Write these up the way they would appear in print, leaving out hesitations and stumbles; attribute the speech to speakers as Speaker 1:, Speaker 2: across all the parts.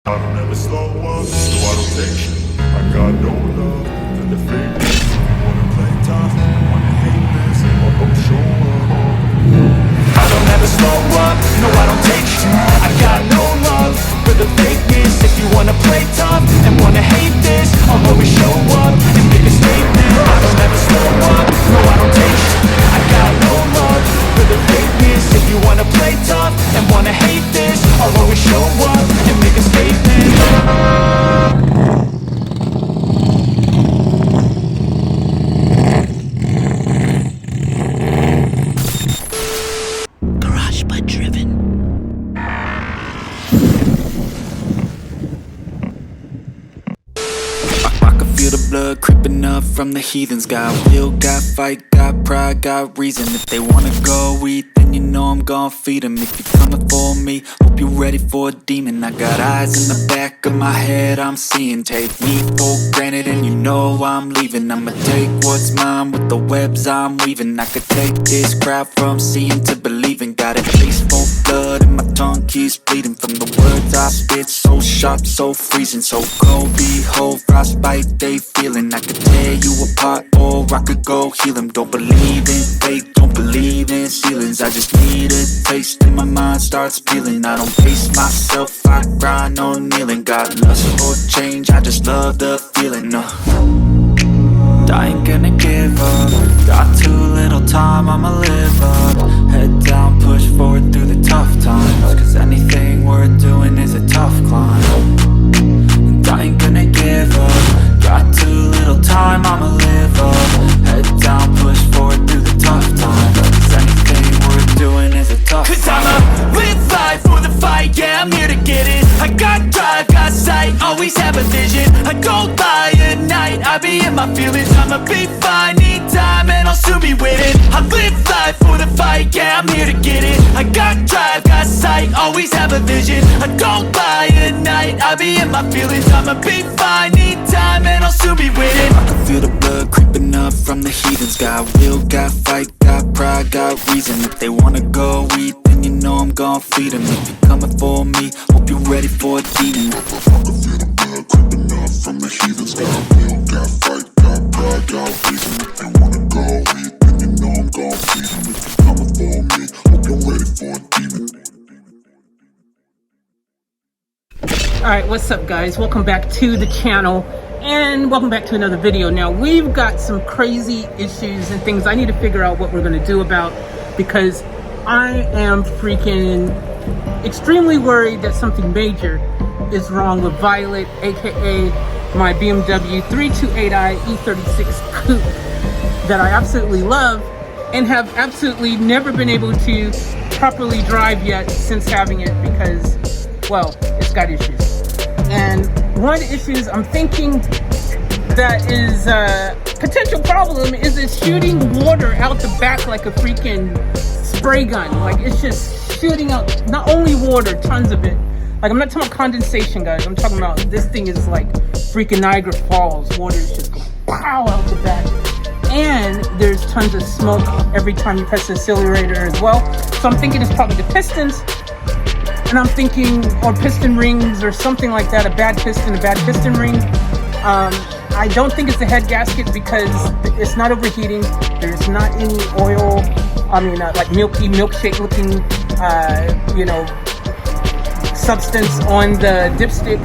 Speaker 1: I don't ever slow up, so I don't take shit. I got no love for the fakeness. If you wanna play tough, wanna hate this, or don't show up. I don't ever slow up, no I don't take shit. I got no love for the fakeness. If you wanna play tough and wanna hate this, I'll always show up and make a statement. I don't ever slow up, no I don't take shit. I got no love for the fakeness. If you wanna play tough and wanna hate this, I'll always show up and make a statement.
Speaker 2: Blood creeping up from the heathens. Got will, got fight, got pride, got reason. If they wanna go eat, then you know I'm gon' feed them. If you're coming for me, hope you're ready for a demon. I got eyes in the back of my head, I'm seeing. Take me for granted and you know I'm leaving. I'ma take what's mine with the webs I'm weaving. I could take this crowd from seeing to believing. Got a taste for blood and my tongue keeps bleeding. From the words I spit, so sharp, so freezing. So cold, behold, frostbite they feeling. I could tear you apart or I could go heal them. Don't believe in fate, don't believe in ceilings. I just need a taste and my mind starts peeling. I don't pace myself, I grind on kneeling. Got lust for change, I just love the feeling. I ain't gonna give up. Got too little time, I'ma live up. Head down, push forward through the tough times. Cause anything worth doing is a tough climb. And I ain't gonna give up. Got too little time, I'ma live up. Head down, push forward through the tough times. Cause anything worth doing is a tough climb. Cause I'ma live life for the fight, yeah, I'm here to get it. I got drive, got sight, always have a vision. I don't lie at night, I be in my feelings. I'ma be fine, need time, and I'll soon be winning. I live life for the fight, yeah, I'm here to get it. I got drive, got sight, always have a vision. I don't lie at night, I be in my feelings. I'ma be fine, need time, and I'll soon be winning. I can feel the blood creeping up from the heathens. Got will, got fight, got pride, got reason. If they wanna go eat, then you know I'm gon' feed them. If you're coming for me, hope you're ready for a demon. I can feel the blood creeping up from the heathens. Got will, got fight, got pride, got reason. If they wanna go eat, then you know I'm gon' feed them. If you're coming for me, hope you're ready for a demon.
Speaker 3: Alright, what's up guys? Welcome back to the channel and welcome back to another video. Now we've got some crazy issues and things I need to figure out what we're going to do about, because I am freaking extremely worried that something major is wrong with Violet, aka my BMW 328i E36 Coupe that I absolutely love and have absolutely never been able to properly drive yet since having it, because, well, it's got issues. And one of the issues I'm thinking that is a potential problem is it's shooting water out the back like a freaking spray gun. Like, it's just shooting out not only water, tons of it. Like, I'm not talking about condensation, guys. I'm talking about this thing is like freaking Niagara Falls. Water is just going pow out the back. And there's tons of smoke every time you press the accelerator as well. So I'm thinking it's probably the pistons. And I'm thinking, or piston rings or something like that, a bad piston ring. I don't think it's the head gasket because it's not overheating. There's not any oil, like milky milkshake looking, substance on the dipstick.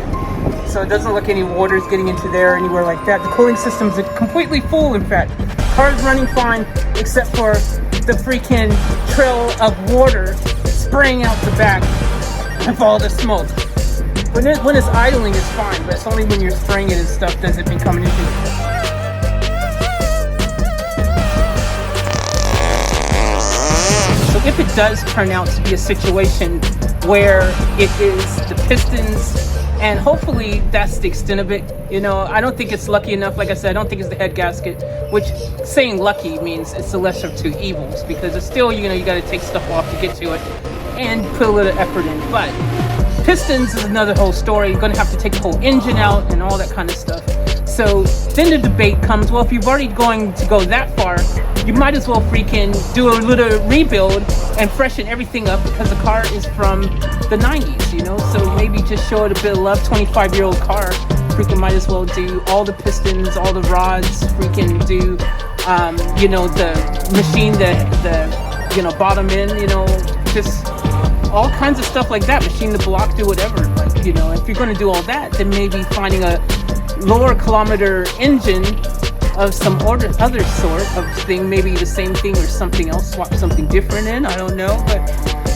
Speaker 3: So it doesn't look any water's getting into there anywhere like that. The cooling system's completely full, in fact. Car's running fine, except for the freaking trail of water spraying out the back of all the smoke. When it's idling, it's fine, but it's only when you're spraying it and stuff does it become an issue. So if it does turn out to be a situation where it is the pistons, and hopefully that's the extent of it, I don't think it's lucky enough. Like I said, I don't think it's the head gasket, which saying lucky means it's the lesser of two evils, because it's still, you got to take stuff off to get to it and put a little effort in. But pistons is another whole story. You're going to have to take the whole engine out and all that kind of stuff. So then the debate comes, well, if you've already going to go that far, you might as well freaking do a little rebuild and freshen everything up, because the car is from the 90s, you know? So maybe just show it a bit of love. 25-year-old car, freaking might as well do all the pistons, all the rods, freaking do, you know, the machine, the you know, bottom end, you know, just all kinds of stuff like that. Machine the block, do whatever. Like, you know, if you're going to do all that, then maybe finding a lower kilometer engine of some other sort of thing, maybe the same thing or something else, swap something different in, I don't know. But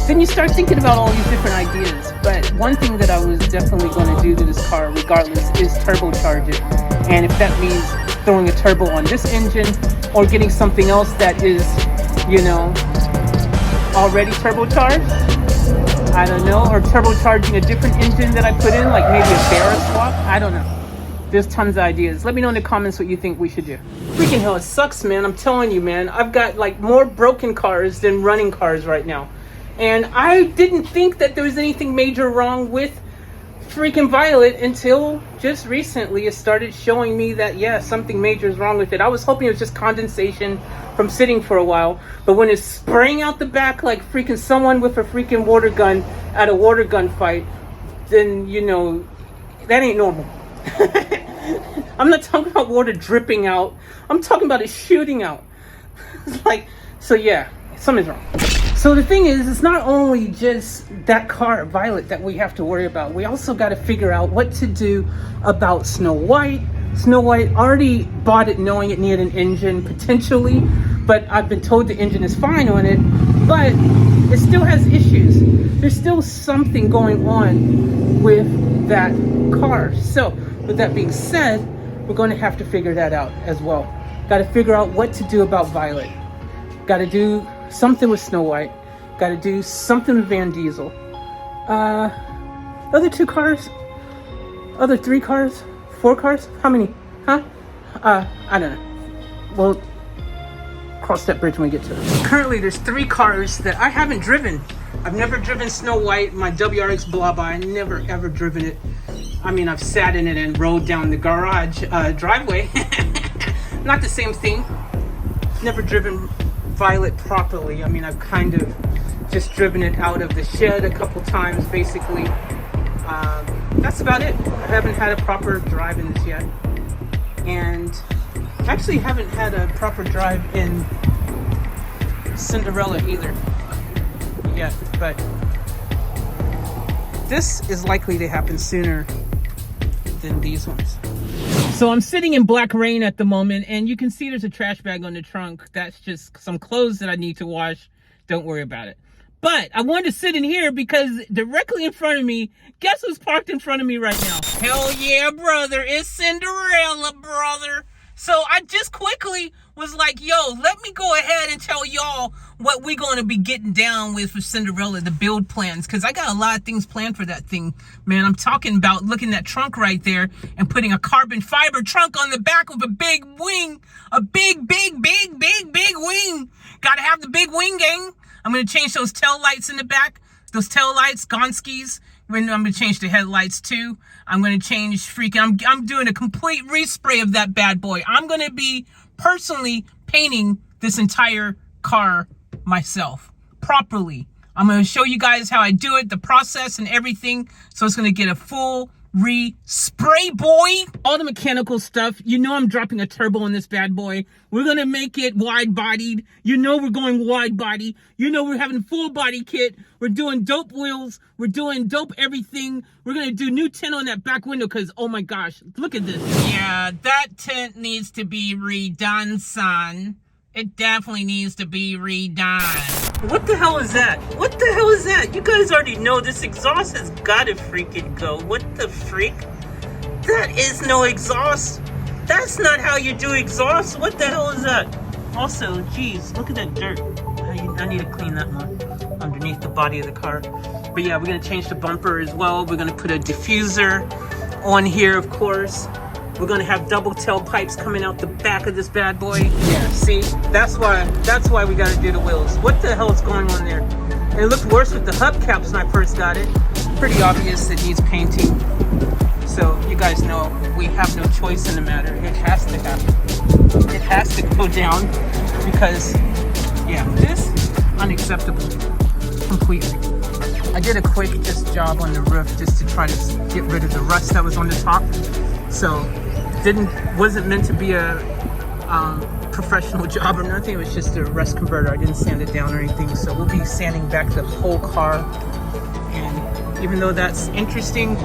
Speaker 3: then you start thinking about all these different ideas. But one thing that I was definitely going to do to this car regardless is turbocharge it. And if that means throwing a turbo on this engine or getting something else that is, you know, already turbocharged, I don't know, or turbocharging a different engine that I put in, like maybe a Barra swap, I don't know. There's tons of ideas. Let me know in the comments what you think we should do. Freaking hell, it sucks, man. I'm telling you, man. I've got like more broken cars than running cars right now. And I didn't think that there was anything major wrong with freaking Violet until just recently it started showing me that, yeah, something major is wrong with it. I was hoping it was just condensation from sitting for a while. But when it's spraying out the back like freaking someone with a freaking water gun at a water gun fight, then, you know, that ain't normal. I'm not talking about water dripping out. I'm talking about it shooting out. It's like, so yeah, something's wrong. So the thing is, it's not only just that car, Violet, that we have to worry about. We also got to figure out what to do about Snow White. Snow White already bought it knowing it needed an engine, potentially. But I've been told the engine is fine on it. But it still has issues. There's still something going on with that car. So with that being said, we're going to have to figure that out as well. Got to figure out what to do about Violet. Got to do something with Snow White. Got to do something with Van Diesel. Other 2 cars? Other 3 cars? 4 cars? How many? Huh? I don't know. We'll cross that bridge when we get to it. Currently, there's 3 cars that I haven't driven. I've never driven Snow White, my WRX Blabba. I never ever driven it. I mean, I've sat in it and rode down the garage driveway. Not the same thing. Never driven Violet properly. I mean, I've kind of just driven it out of the shed a couple times, basically. That's about it. I haven't had a proper drive in this yet. And actually haven't had a proper drive in Cinderella either yet, but this is likely to happen sooner than these ones. So I'm sitting in black rain at the moment, and you can see there's a trash bag on the trunk. That's just some clothes that I need to wash. Don't worry about it. But I wanted to sit in here because directly in front of me, guess who's parked in front of me right now? Hell yeah, brother. It's Cinderella, brother. So I just quickly was like, yo, let me go ahead and tell y'all what we're going to be getting down with for Cinderella, the build plans. Because I got a lot of things planned for that thing, man. I'm talking about looking at that trunk right there and putting a carbon fiber trunk on the back with a big wing. A big wing. Got to have the big wing, gang. I'm going to change those tail lights in the back. Those tail lights, Gonskis. I'm going to change the headlights too. I'm going to change freaking, I'm doing a complete respray of that bad boy. I'm going to be personally painting this entire car myself properly. I'm going to show you guys how I do it, the process and everything. So it's going to get a full spray, boy. All the mechanical stuff. You know I'm dropping a turbo on this bad boy. We're going to make it wide bodied. You know we're going wide body. You know we're having full body kit. We're doing dope wheels. We're doing dope everything. We're going to do new tint on that back window because, oh my gosh, look at this. Yeah, that tint needs to be redone, son. It definitely needs to be redone. What the hell is that? What the hell is that? You guys already know this exhaust has got to freaking go. What the freak? That is no exhaust. That's not how you do exhaust. What the hell is that? Also, geez, look at that dirt. I need to clean that one underneath the body of the car. But yeah, we're going to change the bumper as well. We're going to put a diffuser on here, of course. We're going to have double tailpipes coming out the back of this bad boy. Yeah, see? That's why we got to do the wheels. What the hell is going on there? And it looked worse with the hubcaps when I first got it. Pretty obvious it needs painting. So you guys know we have no choice in the matter. It has to happen. It has to go down because, yeah, this unacceptable completely. I did a quick just job on the roof just to try to get rid of the rust that was on the top. So wasn't meant to be a professional job or nothing. It was just a rust converter. I didn't sand it down or anything. So we'll be sanding back the whole car. And even though that's interesting,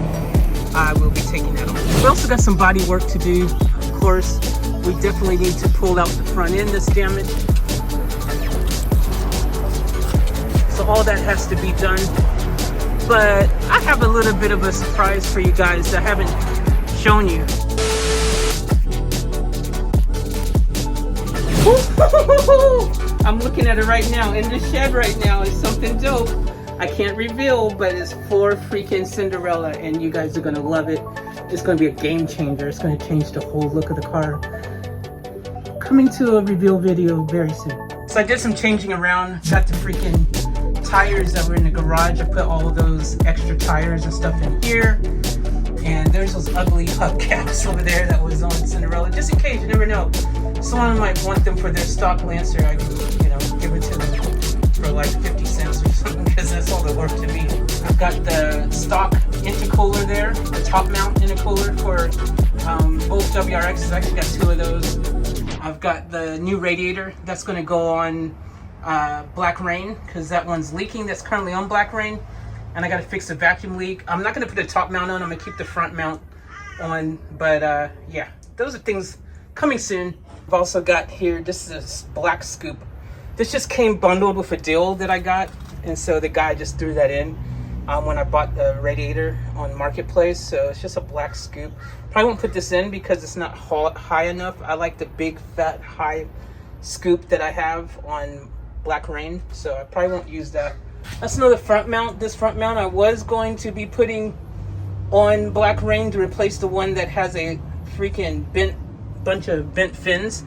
Speaker 3: I will be taking that off. We also got some body work to do. Of course, we definitely need to pull out the front end that's damaged. So all that has to be done. But I have a little bit of a surprise for you guys that I haven't shown you. I'm looking at it right now. In the shed right now is something dope. I can't reveal, but it's for freaking Cinderella, and you guys are gonna love it. It's gonna be a game changer. It's gonna change the whole look of the car. Coming to a reveal video very soon. So I did some changing around. Got the freaking tires that were in the garage. I put all of those extra tires and stuff in here. And there's those ugly hubcaps over there that was on Cinderella. Just in case, you never know. Someone might want them for their stock Lancer. I can, give it to them for like 50 cents or something, because that's all they're worth to me. I've got the stock intercooler there, the top mount intercooler for both WRXs. I actually got 2 of those. I've got the new radiator that's going to go on Black Rain, because that one's leaking. That's currently on Black Rain. And I got to fix the vacuum leak. I'm not going to put the top mount on. I'm going to keep the front mount on. But yeah, those are things coming soon. I've also got here, this is a black scoop. This just came bundled with a deal that I got. And so the guy just threw that in when I bought the radiator on Marketplace. So it's just a black scoop. Probably won't put this in because it's not high enough. I like the big, fat, high scoop that I have on Black Rain. So I probably won't use that. That's another front mount. This front mount I was going to be putting on Black Rain to replace the one that has a freaking bunch of bent fins.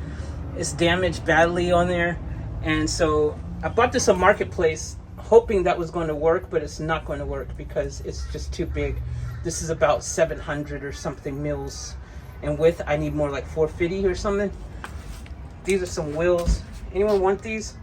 Speaker 3: It's damaged badly on there. And so I bought this on Marketplace hoping that was going to work, but it's not going to work because it's just too big. This is about 700 or something mils in width. I need more like 450 or something. These are some wheels. Anyone want these?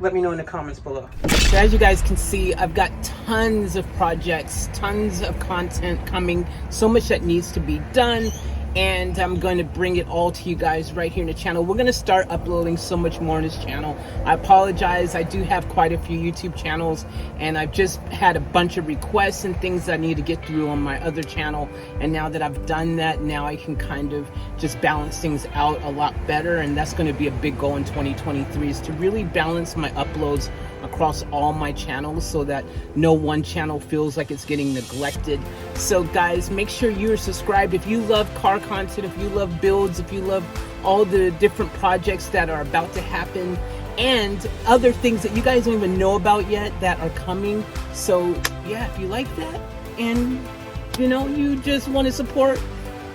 Speaker 3: Let me know in the comments below. So as you guys can see, I've got tons of projects, tons of content coming, so much that needs to be done. And I'm going to bring it all to you guys right here in the channel. We're going to start uploading so much more on this channel. I apologize. I do have quite a few YouTube channels, and I've just had a bunch of requests and things I need to get through on my other channel. And now that I've done that, now I can kind of just balance things out a lot better. And that's going to be a big goal in 2023, is to really balance my uploads across all my channels so that no one channel feels like it's getting neglected. So guys, make sure you're subscribed. If you love car content, if you love builds, if you love all the different projects that are about to happen and other things that you guys don't even know about yet that are coming. So yeah, if you like that and you just want to support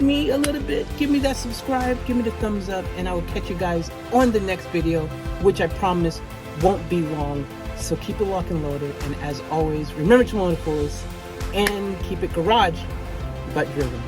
Speaker 3: me a little bit, give me that subscribe, give me the thumbs up, and I will catch you guys on the next video, which I promise won't be long. So keep it locked and loaded, and as always, remember to mow the fullest and keep it garage but driven.